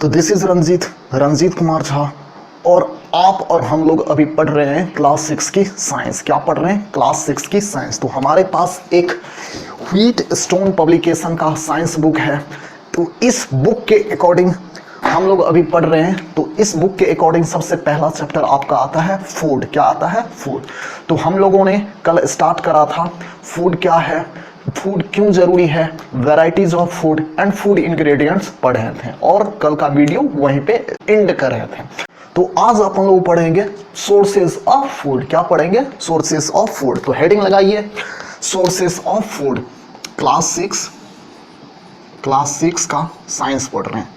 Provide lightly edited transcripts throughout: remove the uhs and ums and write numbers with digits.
तो this is Ranjit Kumar Jha, और आप और हम लोग अभी पढ़ रहे हैं क्लास 6 की साइंस। क्या पढ़ रहे हैं? क्लास 6 की साइंस। तो हमारे पास एक व्हीटस्टोन पब्लिकेशन का साइंस बुक है। तो इस बुक के अकॉर्डिंग हम लोग अभी पढ़ रहे हैं। तो इस बुक के अकॉर्डिंग सबसे पहला चैप्टर आपका आता है फूड। क्या आता है? फूड। तो हम लोगों ने कल स्टार्ट करा था फूड क्या है, फूड क्यों जरूरी है, varieties of food and food ingredients पढ़े थे, और कल का वीडियो वहीं पे एंड कर रहे थे। तो आज अपन लोग पढ़ेंगे सोर्सेज ऑफ फूड। क्या पढ़ेंगे? Sources of food. तो हेडिंग लगाइए, सोर्सेज ऑफ फूड। क्लास 6 का साइंस पढ़ रहे हैं।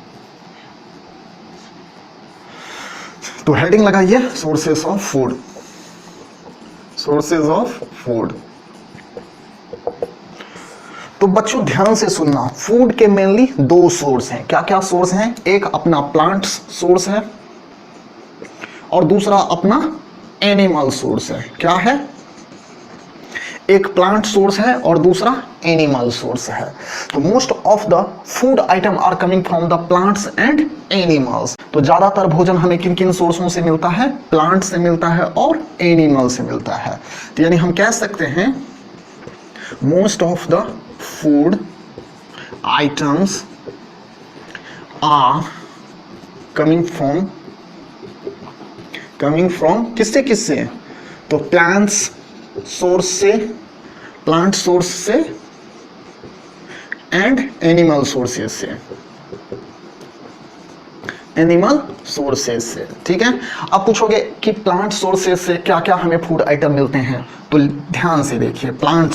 तो हेडिंग लगाइए, sources of food. Sources of food. तो बच्चों ध्यान से सुनना, फूड के मेनली दो सोर्स हैं। क्या क्या सोर्स हैं? एक अपना प्लांट सोर्स है और दूसरा अपना एनिमल सोर्स है। क्या है? एक प्लांट सोर्स है और दूसरा एनिमल सोर्स है। तो most of the food item are coming from the plants and animals. तो ज्यादातर भोजन हमें किन किन सोर्सों से मिलता है? प्लांट से मिलता है और एनिमल से मिलता है। तो यानी हम कह सकते हैं most of the food items are coming from किससे किससे? तो प्लांट सोर्स से एंड एनिमल सोर्सेज से। एनिमल सोर्सेज से, ठीक है। अब पूछोगे कि प्लांट सोर्सेज से क्या क्या हमें फूड आइटम मिलते हैं? तो ध्यान से देखिए, प्लांट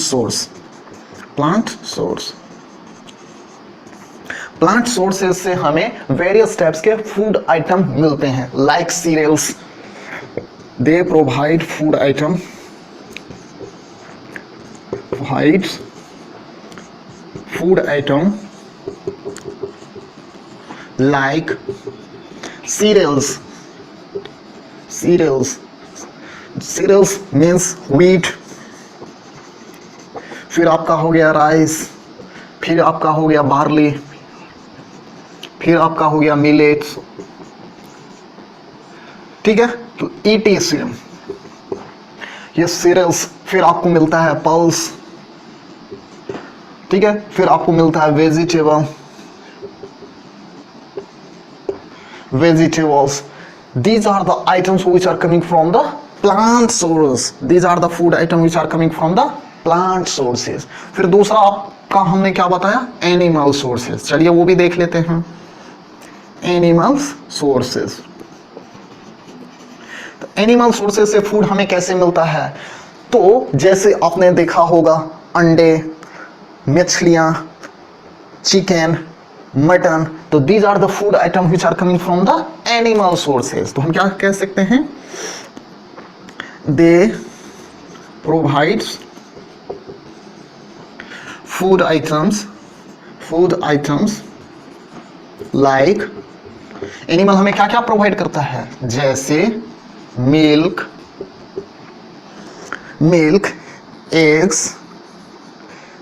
सोर्सेज से हमें वेरियस टाइप्स के फूड आइटम मिलते हैं, like cereals. They provide food item like cereals means wheat, फिर आपका हो गया राइस, फिर आपका हो गया बार्ली, फिर आपका हो गया मिलेट्स, ठीक है। तो ETC ये सीरियल्स। फिर आपको मिलता है पल्स, ठीक है। फिर आपको मिलता है vegetables. These are the items which are coming from the plant source. These are the food items which are coming from the plant sources. फिर दूसरा आपका हमने क्या बताया? Animal sources. चलिए वो भी देख लेते हैं, एनिमल सोर्सेज। तो एनिमल सोर्सेज से फूड हमें कैसे मिलता है? तो जैसे आपने देखा होगा अंडे, मछलियां, चिकन, मटन। तो these are the food item which are coming from the animal sources. तो हम क्या कह सकते हैं? They provide food items like. Animal हमें क्या क्या प्रोवाइड करता है? जैसे milk, eggs,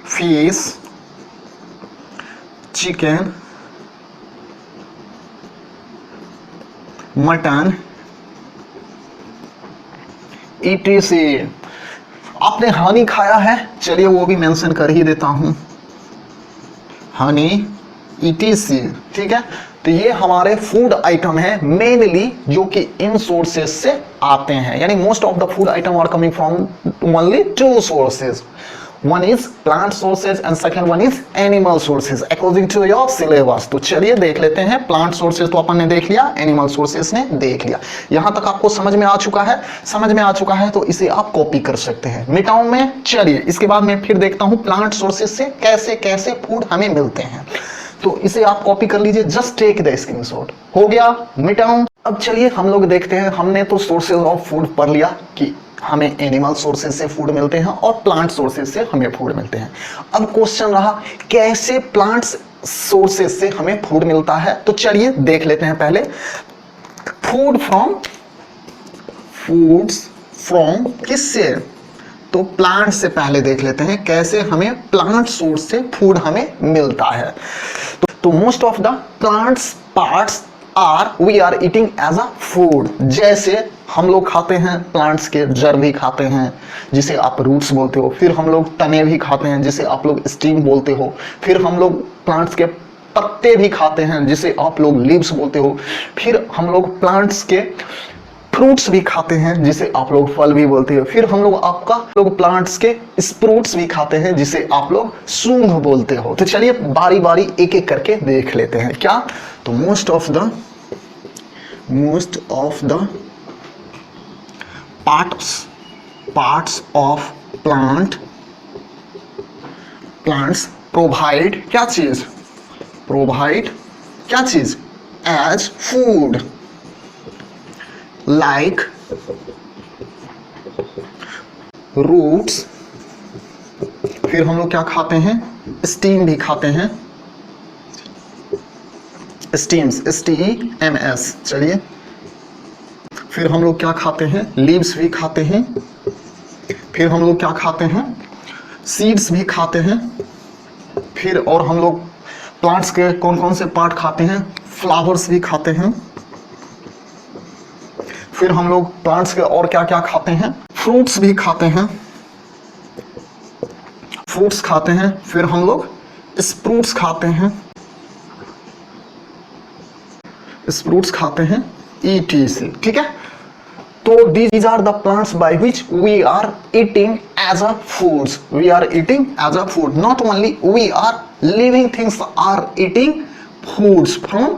fish, chicken, mutton, ETC। आपने हनी खाया है? चलिए वो भी मेंशन कर ही देता हूं, हनी, ETC, ठीक है। तो ये हमारे फूड आइटम है मेनली जो कि इन सोर्सेज से आते हैं। यानी most of the food item are coming from only two sources, one is plant sources and second one is animal sources according to your syllabus। तो चलिए देख लेते हैं। प्लांट सोर्सेज तो अपन ने देख लिया, एनिमल सोर्सेज ने देख लिया। यहां तक आपको समझ में आ चुका है? तो इसे आप कॉपी कर सकते हैं, मिटाऊं मैं? चलिए इसके बाद मैं फिर देखता हूं प्लांट सोर्सेज से कैसे कैसे फूड हमें मिलते हैं। तो इसे आप कॉपी कर लीजिए, जस्ट टेक द स्क्रीनशॉट। हो गया, मिटाऊं? अब चलिए हम लोग देखते हैं। हमने तो सोर्सेज ऑफ फूड पढ़ लिया कि हमें एनिमल सोर्सेज से फूड मिलते हैं और प्लांट सोर्सेज से हमें फूड मिलते हैं। अब क्वेश्चन रहा कैसे प्लांट सोर्सेज से हमें फूड मिलता है। तो चलिए देख लेते हैं पहले। फूड फ्रॉम किससे? तो प्लांट से पहले देख लेते हैं कैसे हमें प्लांट सोर्स से फूड हमें मिलता है। तो most of the plants parts we are eating as a food. जैसे हम लोग खाते हैं प्लांट्स के जड़ भी खाते हैं जिसे आप रूट्स बोलते हो, फिर हम लोग तने भी खाते हैं जिसे आप लोग स्टीम बोलते हो, फिर हम लोग प्लांट्स के पत्ते भी खाते हैं जिसे आप लोग लीव्स बोलते हो, फिर हम लोग प्लांट्स के फ्रूट्स भी खाते हैं जिसे आप लोग फल भी बोलते हो, फिर हम लोग प्लांट्स के स्प्रूट्स भी खाते हैं जिसे आप लोग सूंघ बोलते हो। तो चलिए बारी बारी एक एक करके देख लेते हैं। क्या? तो most of the parts of plants provide क्या चीज एज फूड, लाइक रूट्स। फिर हम लोग क्या खाते हैं? स्टीम भी खाते हैं, स्टीम्स, STEMS। चलिए, फिर हम लोग क्या खाते हैं? लीव्स भी खाते हैं, फिर हम लोग क्या खाते हैं? सीड्स भी खाते हैं, फिर और हम लोग प्लांट्स के कौन कौन से पार्ट खाते हैं? फ्लावर्स भी खाते हैं, फिर हम लोग प्लांट्स के और क्या क्या खाते हैं? फ्रूट्स भी खाते हैं, फ्रूट्स खाते हैं, फिर हम लोग स्प्रूट्स खाते हैं, ETC। ठीक है, तो these are the plants by which we are eating as a foods, not only we are living things are eating foods from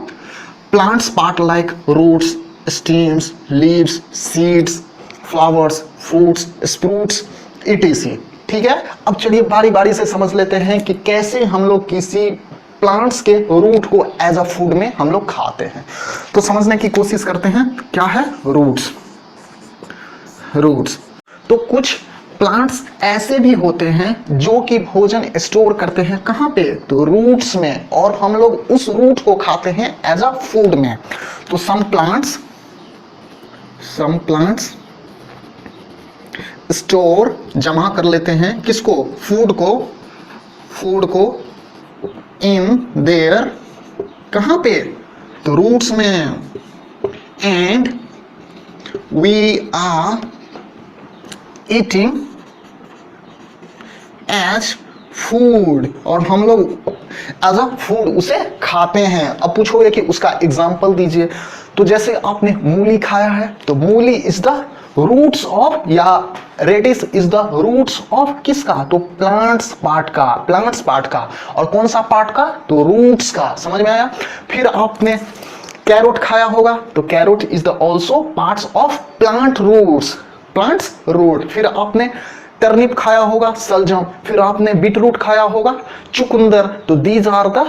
plants part like roots, stems, leaves, seeds, flowers, fruits, sprouts, etc। ठीक है, अब चलिए बारी बारी से समझ लेते हैं कि कैसे हम लोग किसी प्लांट्स के रूट को एज अ फूड में हम लोग खाते हैं। तो समझने की कोशिश करते हैं। क्या है? रूट्स। तो कुछ प्लांट्स ऐसे भी होते हैं जो कि भोजन स्टोर करते हैं कहां पे? तो रूट्स में, और हम लोग उस रूट को खाते हैं एज अ फूड में। तो सम प्लांट्स स्टोर, जमा कर लेते हैं किसको? फूड को इन देयर, कहां पे? तो रूट्स में। And we are eating as food, और हम लोग एज अ फूड उसे खाते हैं। अब पूछोगे कि उसका एग्जाम्पल दीजिए। तो जैसे आपने मूली खाया है, तो मूली इज द रूट्स ऑफ, या radish is the roots of किसका? तो प्लांट्स पार्ट का। और कौन सा पार्ट का? तो रूट्स का। समझ में आया? फिर आपने कैरोट खाया होगा, तो carrot is the also parts of plants root. फिर आपने टर्निप खाया होगा, सलजम। फिर आपने बीटरूट खाया होगा, चुकंदर। तो these are the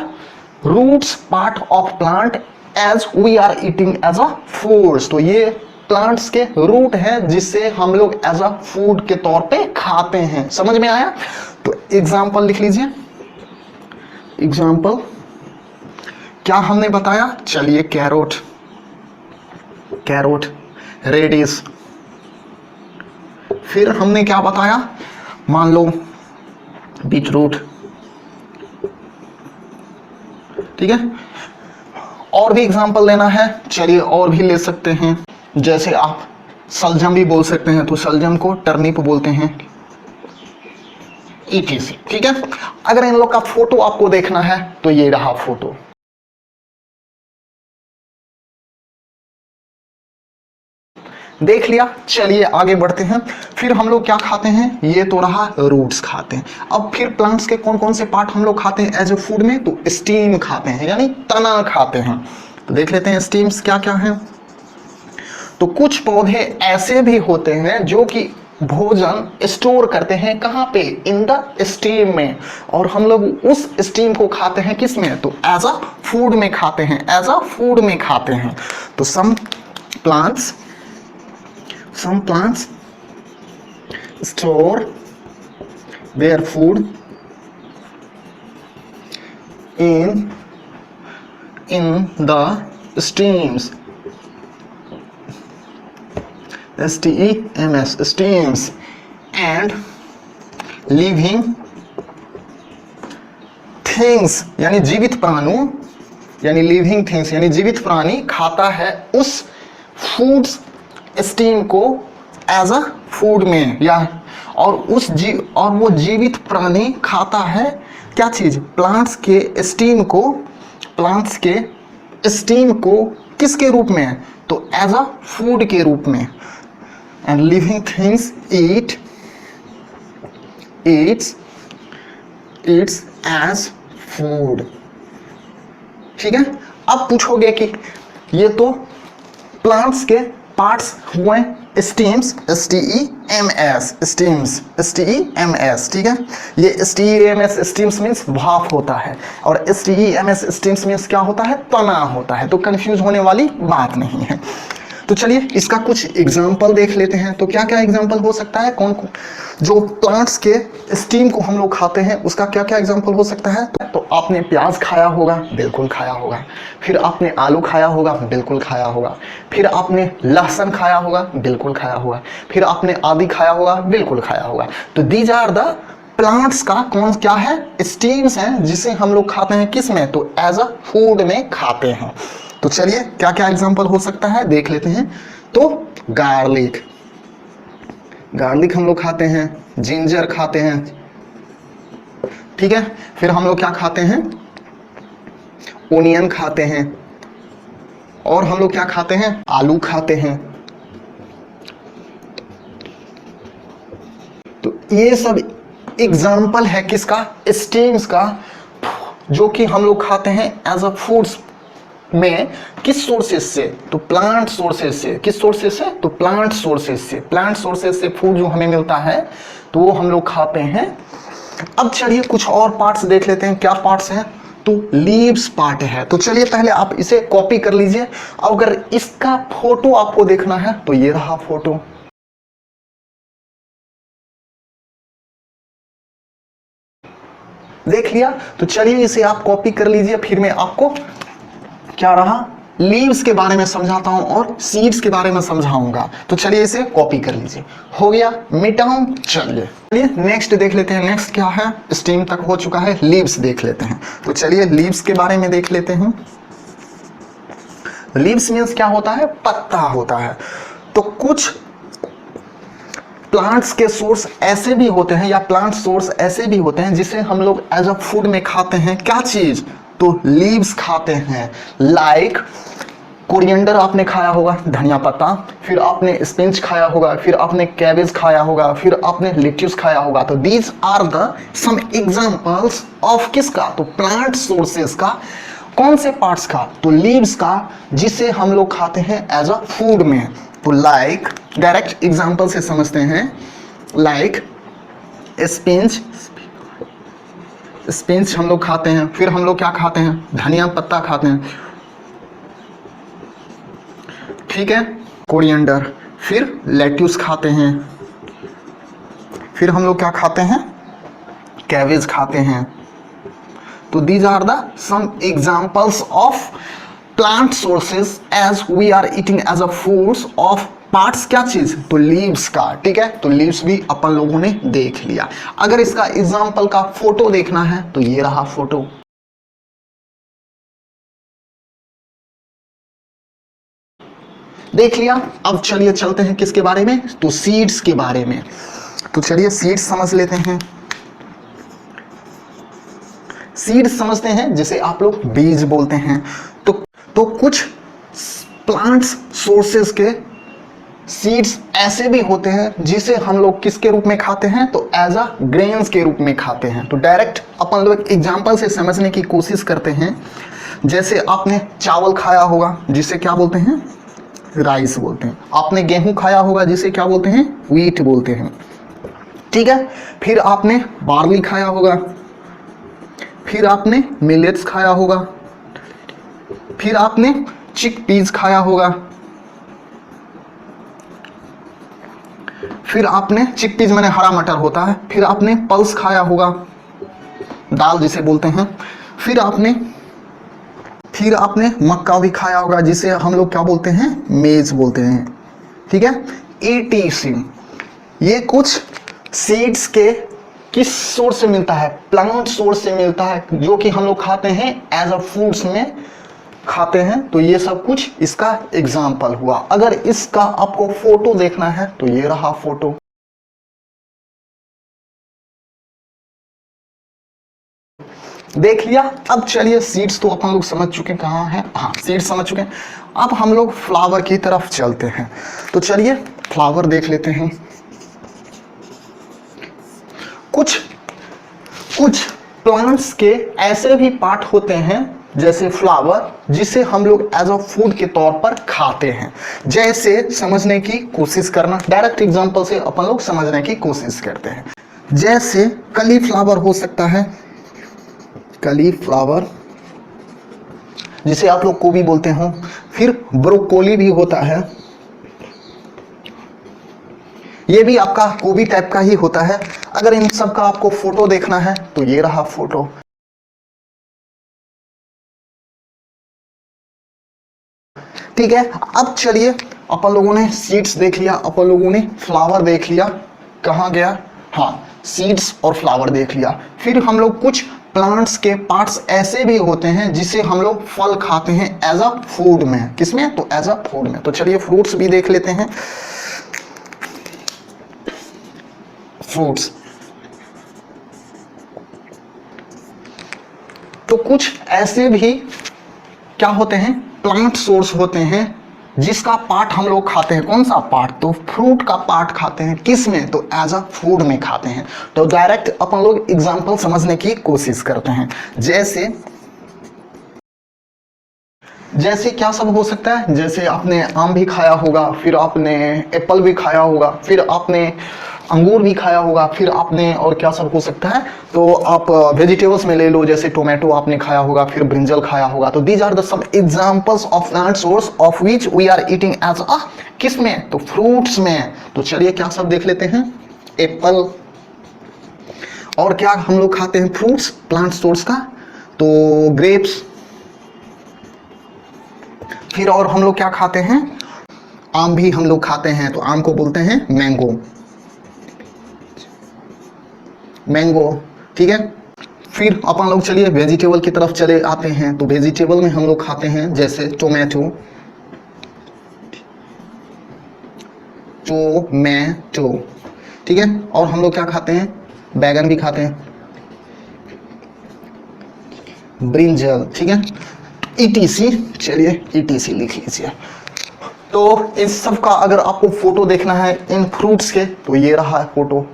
roots part of plant as we are eating as a foods. तो ये प्लांट्स के रूट हैं जिसे हम लोग एज अ फूड के तौर पे खाते हैं। समझ में आया? तो एग्जाम्पल लिख लीजिए। एग्जाम्पल क्या हमने बताया? चलिए, कैरोट, रेडिश। फिर हमने क्या बताया? मान लो बीटरूट। ठीक है, और भी एग्जाम्पल लेना है, चलिए और भी ले सकते हैं। जैसे आप सलजम भी बोल सकते हैं, तो सलजम को टर्निप बोलते हैं, ETC। ठीक है, अगर इन लोग का फोटो आपको देखना है तो ये रहा फोटो। देख लिया। चलिए आगे बढ़ते हैं। फिर हम लोग क्या खाते हैं? ये तो रहा रूट्स खाते हैं। अब फिर प्लांट्स के कौन कौन से पार्ट हम लोग खाते हैं एज ए फूड में? तो स्टीम खाते हैं, यानी तना खाते हैं। तो देख लेते हैं स्टीम्स क्या क्या है। तो कुछ पौधे ऐसे भी होते हैं जो कि भोजन स्टोर करते हैं कहां पे? इन द स्टीम में, और हम लोग उस स्टीम को खाते हैं किस में? तो एज अ फूड में खाते हैं, तो some plants store their food in the steams, STEMS, steams, and living things, यानी जीवित प्राणु यानी लिविंग थिंग्स यानी जीवित प्राणी खाता है उस फूड्स स्टीम को एज अ फूड में, या और वो जीवित प्राणी खाता है क्या चीज, प्लांट्स के स्टीम को किसके रूप में, तो एज अ फूड के रूप में। And living things eats as food. ठीक है, अब पूछोगे कि ये तो प्लांट्स के पार्ट्स हुए स्टीम्स, STEMS, ठीक है। ये STEMS स्टीम्स मीन्स भाप होता है, और STEMS स्टीम्स मीन्स क्या होता है, तना होता है। तो कंफ्यूज होने वाली बात नहीं है। तो चलिए इसका कुछ एग्जाम्पल देख लेते हैं। तो क्या क्या एग्जाम्पल हो सकता है, कौन जो प्लांट्स के स्टीम को हम लोग खाते हैं उसका क्या क्या एग्जाम्पल हो सकता है। तो आपने प्याज खाया होगा, बिल्कुल खाया होगा। फिर आपने आलू खाया होगा, बिल्कुल खाया होगा। फिर आपने लहसुन खाया होगा, बिल्कुल खाया होगा। फिर आपने आदि खाया होगा, बिल्कुल खाया होगा। तो दीज आर द प्लांट्स का कौन क्या है, स्टीम्स हैं, जिसे हम लोग खाते हैं किस में, तो एज अ फूड में खाते हैं। तो चलिए क्या क्या एग्जांपल हो सकता है देख लेते हैं। तो गार्लिक हम लोग खाते हैं, जिंजर खाते हैं, ठीक है। फिर हम लोग क्या खाते हैं, ओनियन खाते हैं, और हम लोग क्या खाते हैं, आलू खाते हैं। तो ये सब एग्जाम्पल है किसका, स्टीम्स का, जो कि हम लोग खाते हैं एज अ फूड्स में। किस सोर्सेज से, तो प्लांट सोर्सेज से। किस सोर्सेज से, तो प्लांट सोर्सेज से। प्लांट सोर्सेज से फूड जो हमें मिलता है तो वो हम लोग खाते हैं। अब चलिए कुछ और पार्ट्स देख लेते हैं, क्या पार्ट्स हैं, तो लीव्स पार्ट है। तो चलिए पहले आप इसे कॉपी कर लीजिए। अगर इसका फोटो आपको देखना है तो ये रहा फोटो। देख लिया, तो चलिए इसे आप कॉपी कर लीजिए। फिर मैं आपको क्या रहा, लीव्स के बारे में समझाता हूं और सीड्स के बारे में समझाऊंगा। तो चलिए इसे कॉपी कर लीजिए। हो गया, मिटाऊं, चलिए नेक्स्ट देख लेते हैं। नेक्स्ट क्या है, स्टीम तक हो चुका है, लीव्स देख लेते हैं। तो चलिए लीव्स के बारे में देख लेते हैं। लीव्स मीन्स क्या होता है, पत्ता होता है। तो कुछ प्लांट्स के सोर्स ऐसे भी होते हैं, या प्लांट सोर्स ऐसे भी होते हैं जिसे हम लोग एज अ फूड में खाते हैं। क्या चीज, तो लीव्स खाते हैं। लाइक कोरिएंडर आपने खाया होगा, धनिया पत्ता। फिर आपने स्पिनच खाया होगा, फिर आपने कैबेज खाया होगा, फिर आपने लेट्यूस खाया होगा। तो these are the some examples of किसका, तो प्लांट सोर्सेस का। कौन से पार्ट्स का, तो लीव्स का, जिसे हम लोग खाते हैं एज अ फूड में। तो लाइक डायरेक्ट एग्जांपल से समझते हैं, लाइक स्पिनच हम लोग खाते हैं। फिर हम लोग क्या खाते हैं, धनिया पत्ता खाते हैं, ठीक है, कोरिएंडर। फिर लेट्यूस खाते हैं। फिर हम लोग क्या खाते हैं, कैबेज खाते हैं। तो these are the some examples of plant sources as we are eating as a foods of parts, क्या चीज, तो लीव्स का, ठीक है। तो लीव्स भी अपन लोगों ने देख लिया। अगर इसका एग्जांपल का फोटो देखना है तो ये रहा फोटो। देख लिया। अब चलिए चलते हैं किसके बारे में, तो सीड्स के बारे में। तो चलिए सीड्स समझ लेते हैं। सीड्स समझते हैं जिसे आप लोग बीज बोलते हैं। तो कुछ प्लांट्स सोर्सेस के सीड्स ऐसे भी होते हैं जिसे हम लोग किसके रूप में खाते हैं, तो एज अ ग्रेन्स के रूप में खाते हैं। तो डायरेक्ट अपन लोग एग्जांपल से समझने की कोशिश करते हैं। जैसे आपने चावल खाया होगा, जिसे क्या बोलते हैं, राइस बोलते हैं। आपने गेहूं खाया होगा, जिसे क्या बोलते हैं, व्हीट बोलते हैं, ठीक है। फिर आपने बार्ली खाया होगा। फिर आपने मिलेट्स खाया होगा। फिर आपने चिकपीस खाया होगा। फिर आपने चिकपीस माने हरा मटर होता है। फिर आपने पल्स खाया होगा, दाल जिसे बोलते हैं। फिर आपने मक्का भी खाया होगा, जिसे हम लोग क्या बोलते हैं, मेज बोलते हैं, ठीक है। ETC ये कुछ सीड्स के किस सोर्स से मिलता है, प्लांट सोर्स से मिलता है, जो कि हम लोग खाते हैं एज अ फूड्स में। खाते हैं, तो ये सब कुछ इसका एग्जाम्पल हुआ। अगर इसका आपको फोटो देखना है तो ये रहा फोटो। देख लिया। अब चलिए सीड्स तो अपन लोग समझ चुके हैं कहाँ है, हाँ सीड्स समझ चुके हैं। अब हम लोग फ्लावर की तरफ चलते हैं। तो चलिए फ्लावर देख लेते हैं। कुछ कुछ प्लांट्स के ऐसे भी पार्ट होते हैं जैसे फ्लावर, जिसे हम लोग एज अ फूड के तौर पर खाते हैं। जैसे समझने की कोशिश करना, डायरेक्ट एग्जांपल से अपन लोग समझने की कोशिश करते हैं। जैसे कली फ्लावर हो सकता है, कली फ्लावर जिसे आप लोग गोभी बोलते हो। फिर ब्रोकोली भी होता है, ये भी आपका गोभी टाइप का ही होता है। अगर इन सब का आपको फोटो देखना है तो ये रहा फोटो। ठीक है, अब चलिए अपन लोगों ने सीड्स देख लिया, अपन लोगों ने फ्लावर देख लिया। कहाँ गया, हाँ सीड्स और फ्लावर देख लिया। फिर हम लोग कुछ प्लांट्स के पार्ट्स ऐसे भी होते हैं जिसे हम लोग फल खाते हैं एज अ फूड में। किसमें, तो एज अ फूड में। तो चलिए फ्रूट्स भी देख लेते हैं। फ्रूट्स तो कुछ ऐसे भी क्या होते हैं, प्लांट सोर्स होते हैं जिसका पार्ट हम लोग खाते हैं। कौन सा पार्ट, तो फ्रूट का पार्ट खाते हैं। किस में, तो एज अ फूड में खाते हैं। तो डायरेक्ट अपन लोग एग्जांपल समझने की कोशिश करते हैं। जैसे क्या सब हो सकता है, जैसे आपने आम भी खाया होगा, फिर आपने एप्पल भी खाया होगा, फिर आपने अंगूर भी खाया होगा, फिर आपने और क्या सब हो सकता है, तो आप वेजिटेबल्स में ले लो, जैसे टोमेटो आपने खाया होगा, फिर ब्रिंजल खाया होगा। तो these are the some examples of plant source of which we are eating as a, किस में, तो फ्रूट्स में। तो चलिए क्या सब देख लेते हैं। एप्पल, और क्या हम लोग खाते हैं फ्रूट्स प्लांट सोर्स का, तो ग्रेप्स। फिर और हम लोग क्या खाते हैं, आम भी हम लोग खाते हैं, तो आम को बोलते हैं मैंगो, मैंगो। ठीक है, फिर अपन लोग चलिए वेजिटेबल की तरफ चले आते हैं। तो वेजिटेबल में हम लोग खाते हैं जैसे टोमेटो, टोमेटो। ठीक है, और हम लोग क्या खाते हैं, बैगन भी खाते हैं, ब्रिंजल। ठीक है, ईटीसी, चलिए ईटीसी लिख लीजिए। तो इस सब का अगर आपको फोटो देखना है इन फ्रूट्स के, तो ये रहा है फोटो।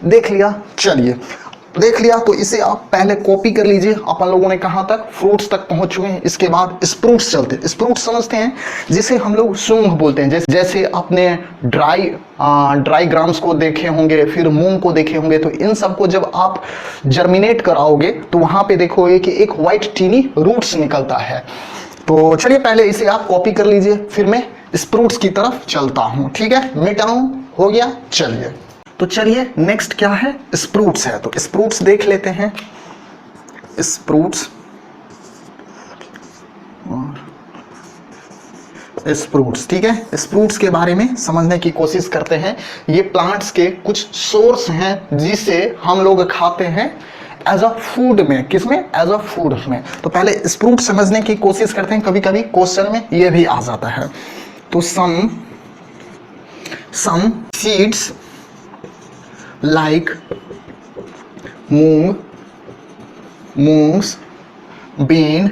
देख लिया, चलिए देख लिया, तो इसे आप पहले कॉपी कर लीजिए। अपन लोगों ने कहां तक, फ्रूट्स तक पहुंच चुके हैं। इसके बाद स्प्रूट्स चलते हैं। स्प्रूट्स समझते हैं, जिसे हम लोग सूंग बोलते हैं। जैसे आपने ड्राई ग्राम्स को देखे होंगे, फिर मूंग को देखे होंगे। तो इन सबको जब आप जर्मिनेट कराओगे तो वहां पे देखोगे कि एक व्हाइट टीनी रूट्स निकलता है। तो चलिए पहले इसे आप कॉपी कर लीजिए, फिर मैं स्प्रूट्स की तरफ चलता हूं। ठीक है, मिट डाउन हो गया। चलिए, तो चलिए नेक्स्ट क्या है, स्प्रूट्स है। तो स्प्रूट्स देख लेते हैं। स्प्रूट्स, स्प्रूट्स, ठीक है, स्प्रूट्स के बारे में समझने की कोशिश करते हैं। ये प्लांट्स के कुछ सोर्स हैं जिसे हम लोग खाते हैं एज अ फूड में। किसमें, एज अ फूड में। तो पहले स्प्रूट समझने की कोशिश करते हैं। कभी कभी क्वेश्चन में ये भी आ जाता है। तो some seeds like moongs, bean,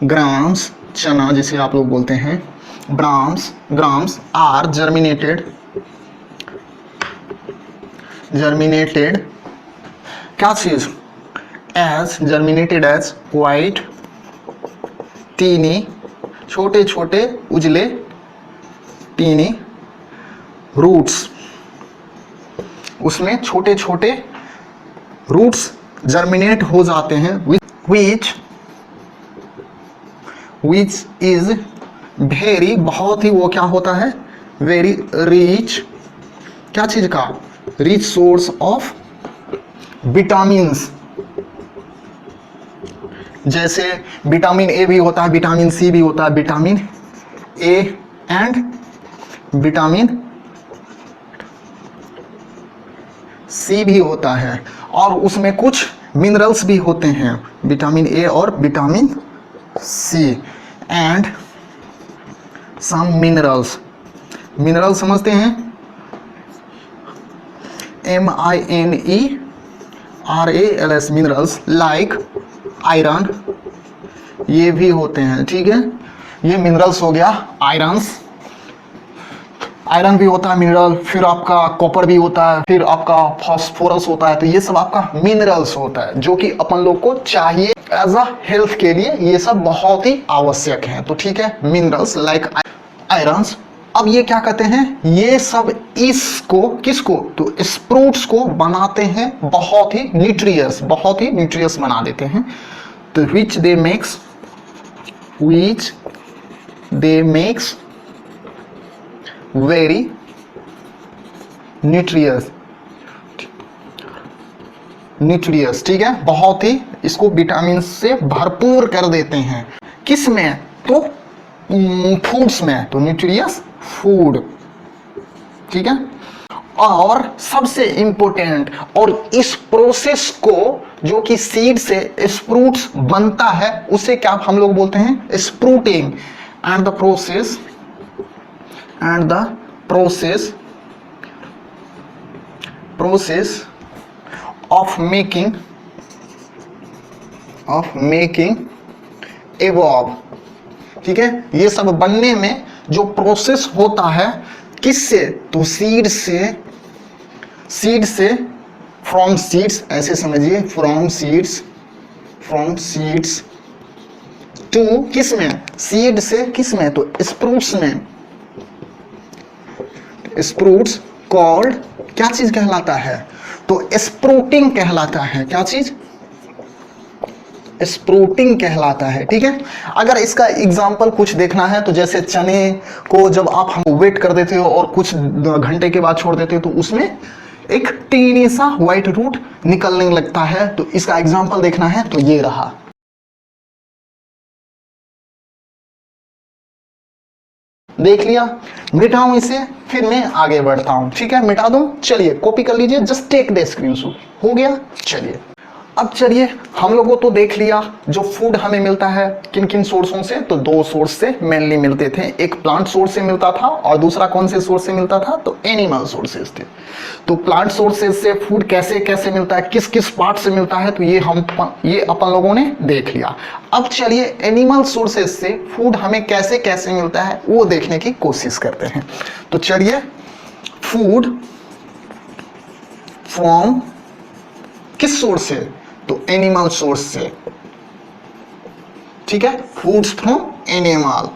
grams, चना जिसे आप लोग बोलते हैं, ग्राम्स आर जर्मिनेटेड क्या चीज, as germinated as white tiny, छोटे छोटे उजले टीनी रूट्स। उसमें छोटे छोटे रूट्स जर्मिनेट हो जाते हैं, विच इज वेरी, बहुत ही, वो क्या होता है, वेरी रिच, क्या चीज का, रिच सोर्स ऑफ विटामिन्स। जैसे विटामिन ए भी होता है, विटामिन सी भी होता है, vitamin A and vitamin C भी होता है और उसमें कुछ मिनरल्स भी होते हैं, विटामिन ए और vitamin C and some minerals. Mineral समझते हैं, MINERALS मिनरल्स लाइक आयरन, ये भी होते हैं, ठीक है। ये मिनरल्स हो गया आयरन्स, आयरन भी होता है मिनरल, फिर आपका कॉपर भी होता है, फिर आपका फास्फोरस होता है। तो ये सब आपका मिनरल्स होता है जो कि अपन लोग को चाहिए एज अ हेल्थ के लिए, ये सब बहुत ही आवश्यक हैं। तो ठीक है, मिनरल्स लाइक आयरन्स। अब ये क्या कहते हैं, ये सब इसको किसको, तो स्प्रूट्स को बनाते हैं बहुत ही न्यूट्रियस बना देते हैं। तो which they makes very nutritious, ठीक है, बहुत ही इसको विटामिन से भरपूर कर देते हैं। किस में, तो फूड्स में, तो न्यूट्रियस फूड, ठीक है। और सबसे इंपॉर्टेंट, और इस प्रोसेस को जो कि सीड से स्प्रूट्स बनता है उसे क्या हम लोग बोलते हैं, sprouting. And the process of making एवॉर्ब, ठीक है। ये सब बनने में जो प्रोसेस होता है किससे, तो सीड से फ्रॉम सीड्स, ऐसे समझिए, फ्रॉम सीड्स टू किस में, सीड से किस में, तो स्प्रूट्स में। स्प्रूट्स कॉल्ड क्या चीज कहलाता है, तो स्प्रूटिंग कहलाता है। क्या चीज, स्प्रूटिंग कहलाता है, ठीक है। अगर इसका एग्जाम्पल कुछ देखना है तो जैसे चने को जब आप हम वेट कर देते हो और कुछ घंटे के बाद छोड़ देते हो तो उसमें एक टीनी सा व्हाइट रूट निकलने लगता है। तो इसका एग्जाम्पल देखना है तो ये रहा। देख लिया, मिटाऊं इसे, फिर मैं आगे बढ़ता हूं, ठीक है। मिटा दूं, चलिए कॉपी कर लीजिए, जस्ट टेक द स्क्रीनशॉट, हो गया। चलिए अब चलिए, हम लोगों तो देख लिया जो फूड हमें मिलता है किन किन सोर्सों से, तो दो सोर्स से मेनली मिलते थे, एक प्लांट सोर्स से मिलता था और दूसरा कौन से सोर्स से मिलता था, तो एनिमल सोर्सेज थे। तो प्लांट सोर्सेज से फूड कैसे कैसे मिलता है, किस किस पार्ट से मिलता है, तो ये अपन लोगों ने देख लिया। अब चलिए एनिमल सोर्सेज से फूड हमें कैसे कैसे मिलता है वो देखने की कोशिश करते हैं। तो चलिए, फूड फ्रॉम किस सोर्स से, तो एनिमल सोर्स से, ठीक है, फूड्स फ्रॉम एनिमल।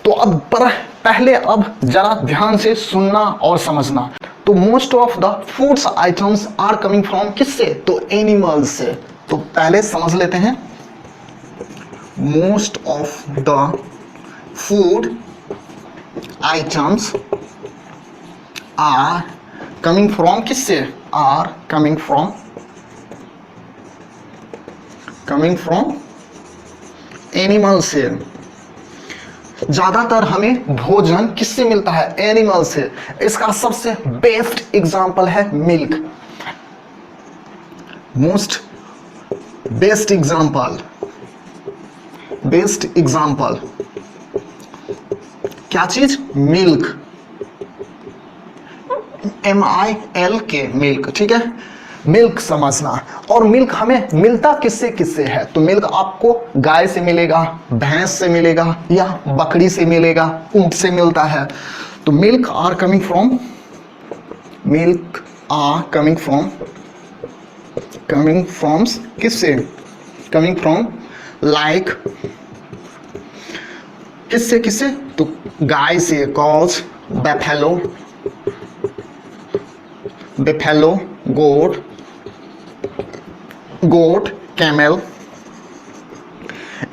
तो अब पहले अब जरा ध्यान से सुनना और समझना। तो most of the foods items are coming from किससे, तो एनिमल से। तो पहले समझ लेते हैं, most of the food items are coming from किससे, आर कमिंग फ्रॉम एनिमल से। ज्यादातर हमें भोजन किससे मिलता है, एनिमल से। इसका सबसे बेस्ट एग्जांपल है मिल्क, मोस्ट बेस्ट एग्जांपल क्या चीज, मिल्क, MILK, मिल्क, ठीक है। मिल्क समझना, और मिल्क हमें मिलता किससे किससे है, तो मिल्क आपको गाय से मिलेगा, भैंस से मिलेगा, या बकरी से मिलेगा, ऊंट से मिलता है। तो मिल्क आर कमिंग फ्रॉम किससे, कमिंग फ्रॉम लाइक किससे, तो गाय से, कॉज, बेफेलो, गोट, कैमल,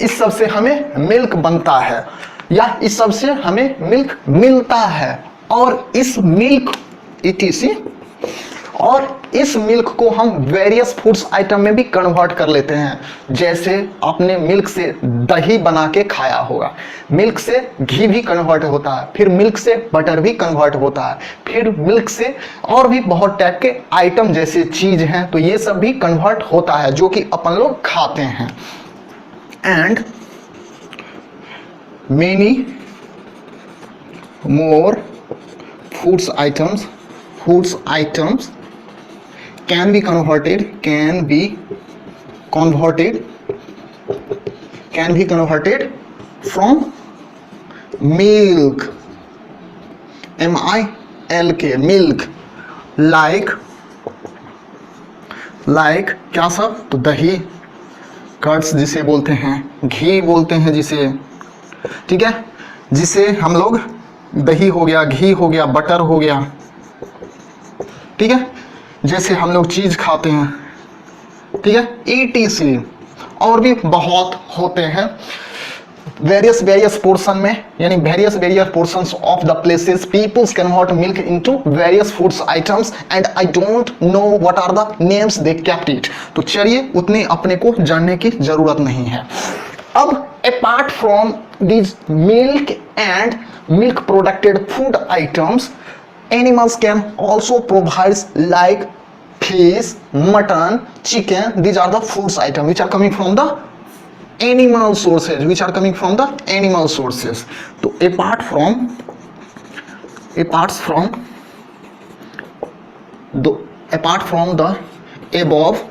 इस सब से हमें मिल्क बनता है, या इस सब से हमें मिल्क मिलता है। और इस मिल्क ETC और इस मिल्क को हम वेरियस फूड्स आइटम में भी कन्वर्ट कर लेते हैं। जैसे आपने मिल्क से दही बना के खाया होगा, मिल्क से घी भी कन्वर्ट होता है, फिर मिल्क से बटर भी कन्वर्ट होता है, फिर मिल्क से और भी बहुत टाइप के आइटम जैसे चीज हैं, तो ये सब भी कन्वर्ट होता है जो कि अपन लोग खाते हैं। And many more foods items can be converted from milk, milk, milk, like क्या सब, तो दही, कर्ड्स जिसे बोलते हैं, घी बोलते हैं जिसे, ठीक है, जिसे हम लोग दही हो गया, घी हो गया, बटर हो गया, ठीक है, जैसे हम लोग चीज खाते हैं, ठीक है, ETC और भी बहुत होते हैं। वेरियस पोर्शन में, यानी various portions of the places peoples convert milk into various foods items and I don't know what are the names they kept it. तो चलिए उतने अपने को जानने की जरूरत नहीं है। अब apart from these milk and milk produced food items, animals can also provide like fish, mutton, chicken. These are the foods items which are coming from the animal sources, तो apart from the above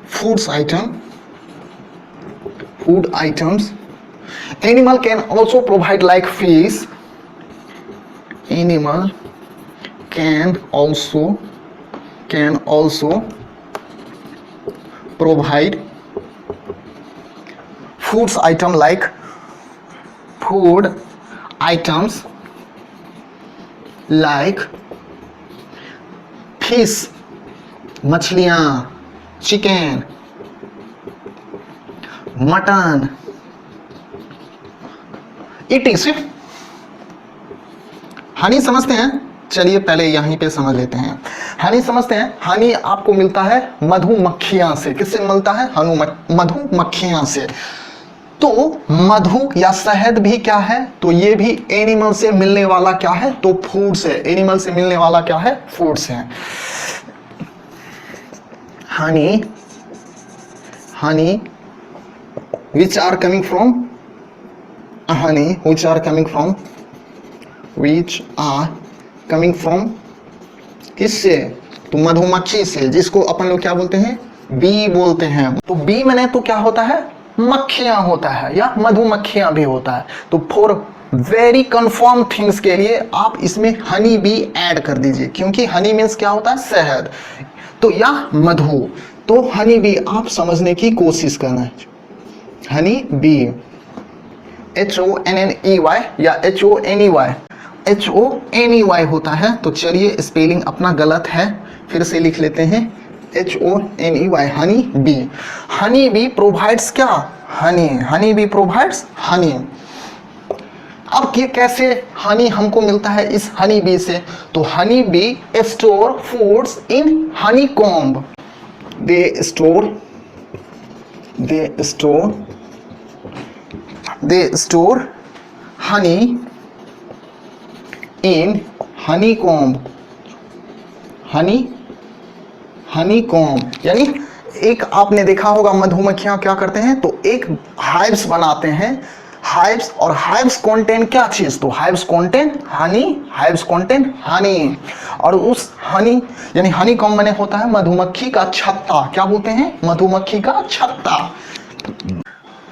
food items, animal can also provide like fish. Animal can also provide food items like fish, मछलियाँ, chicken, mutton, ETC। Honey समझते हैं, चलिए पहले यहीं पे समझ लेते हैं। हनी समझते हैं, हनी आपको मिलता है मधुमक्खियां से। किससे मिलता है? मधुमक्खियां से। तो मधु या शहद भी क्या है? तो ये भी एनिमल से मिलने वाला क्या है? तो फूड्स है। एनिमल से मिलने वाला क्या है? फूड्स है। Honey which are coming from किससे? तो मधुमक्खी से, जिसको अपन लोग क्या बोलते हैं? बी बोलते हैं। तो बी मैंने तो क्या होता है? मक्खियां होता है या मधुमक्खियां भी होता है। तो फॉर वेरी कंफर्म थिंग्स के लिए आप इसमें हनी बी ऐड कर दीजिए, क्योंकि हनी मीन्स क्या होता है? शहद। तो या मधु, तो हनी बी आप समझने की कोशिश करना है। हनी बी HONNEY या HONEY होता है। तो चलिए स्पेलिंग अपना गलत है, फिर से लिख लेते हैं HONEY। Honey bee. Honey bee provides क्या? Honey bee provides honey. अब ये कैसे हनी हमको मिलता है इस हनी बी से? तो honey bee store foods in Honey comb. They store Honey in Honey comb. Honey comb यानी एक आपने देखा होगा मधुमक्खियां क्या करते हैं? तो एक हाइव्स बनाते हैं। हाइव्स और हाइव्स कंटेन क्या चीज? तो हाइव्स कंटेन हनी। और उस हनी यानी हनी कॉम्ब में होता है मधुमक्खी का छत्ता। क्या बोलते हैं? मधुमक्खी का छत्ता।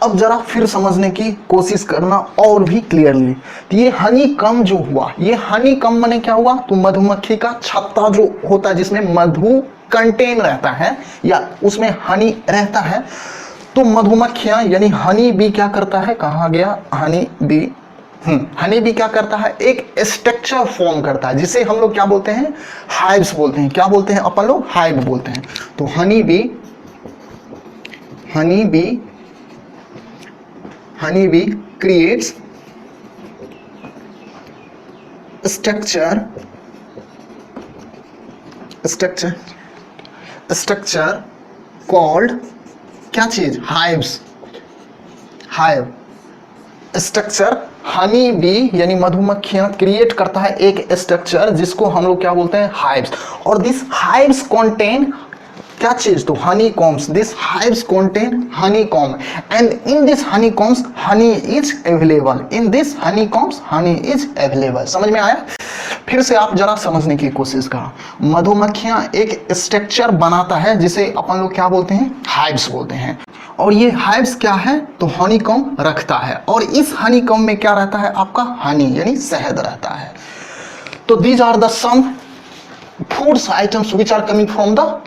अब जरा फिर समझने की कोशिश करना और भी क्लियरली। तो ये हनी कम जो हुआ, ये हनी कम माने क्या हुआ? तो मधुमक्खी का छत्ता जो होता है, जिसमें मधु कंटेन रहता है या उसमें हनी रहता है। तो मधुमक्खियां यानी हनी बी क्या करता है? कहाँ गया हनी बी? हनी बी क्या करता है? एक स्ट्रक्चर फॉर्म करता है, जिसे हम लोग क्या बोलते हैं? हाइव्स बोलते हैं। क्या बोलते हैं अपन लोग? हाइव बोलते हैं। तो honey bee creates structure, structure called क्या चीज, hives, hive structure. Honey bee यानी मधुमक्खियां क्रिएट करता है एक स्ट्रक्चर जिसको हम लोग क्या बोलते हैं, हाइव्स। और दिस हाइव्स कंटेन क्या चीज, तो honey combs. This hives contain honey comb and in this honey combs honey is available. In this honey combs honey is available. समझ में आया? फिर से आप जरा समझने की कोशिश करो। मधुमक्खियां एक स्ट्रक्चर बनाता है जिसे अपन लोग क्या बोलते हैं, हाइव्स बोलते हैं। और ये हाइव्स क्या है, तो हनीकॉम्ब रखता है। और इस हनीकॉम्ब में क्या रहता है, आपका हनी यानी शहद रहता है। तो these are the some foods items which are coming from the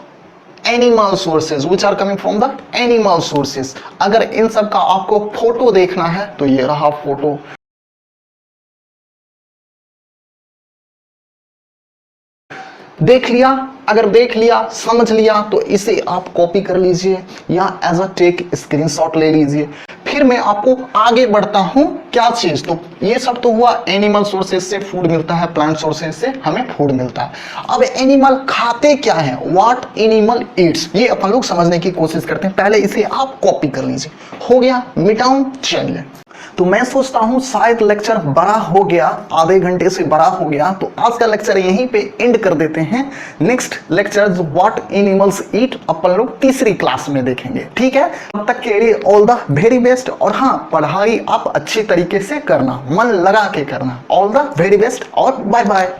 animal sources, which are coming from the animal sources. अगर इन सब का आपको फोटो देखना है तो ये रहा फोटो। देख लिया, अगर देख लिया समझ लिया तो इसे आप कॉपी कर लीजिए या एज अ टेक स्क्रीनशॉट ले लीजिए। फिर मैं आपको आगे बढ़ता हूं, क्या चीज, तो ये सब तो हुआ एनिमल सोर्सेज से फूड मिलता है, प्लांट सोर्सेज से हमें फूड मिलता है। अब एनिमल खाते क्या है, व्हाट एनिमल ईट्स, ये अपन लोग समझने की कोशिश करते हैं। पहले इसे आप कॉपी कर लीजिए। हो गया, मिटाऊं, चलिए। तो मैं सोचता हूं शायद लेक्चर बड़ा हो गया, आधे घंटे से बड़ा हो गया, तो आज का लेक्चर यहीं पे एंड कर देते हैं। Next lecture what animals eat अपन लोग तीसरी क्लास में देखेंगे, ठीक है? तब तक के लिए ऑल द वेरी बेस्ट। और हाँ, पढ़ाई आप अच्छी तरीके से करना, मन लगा के करना। ऑल द वेरी बेस्ट और बाय बाय।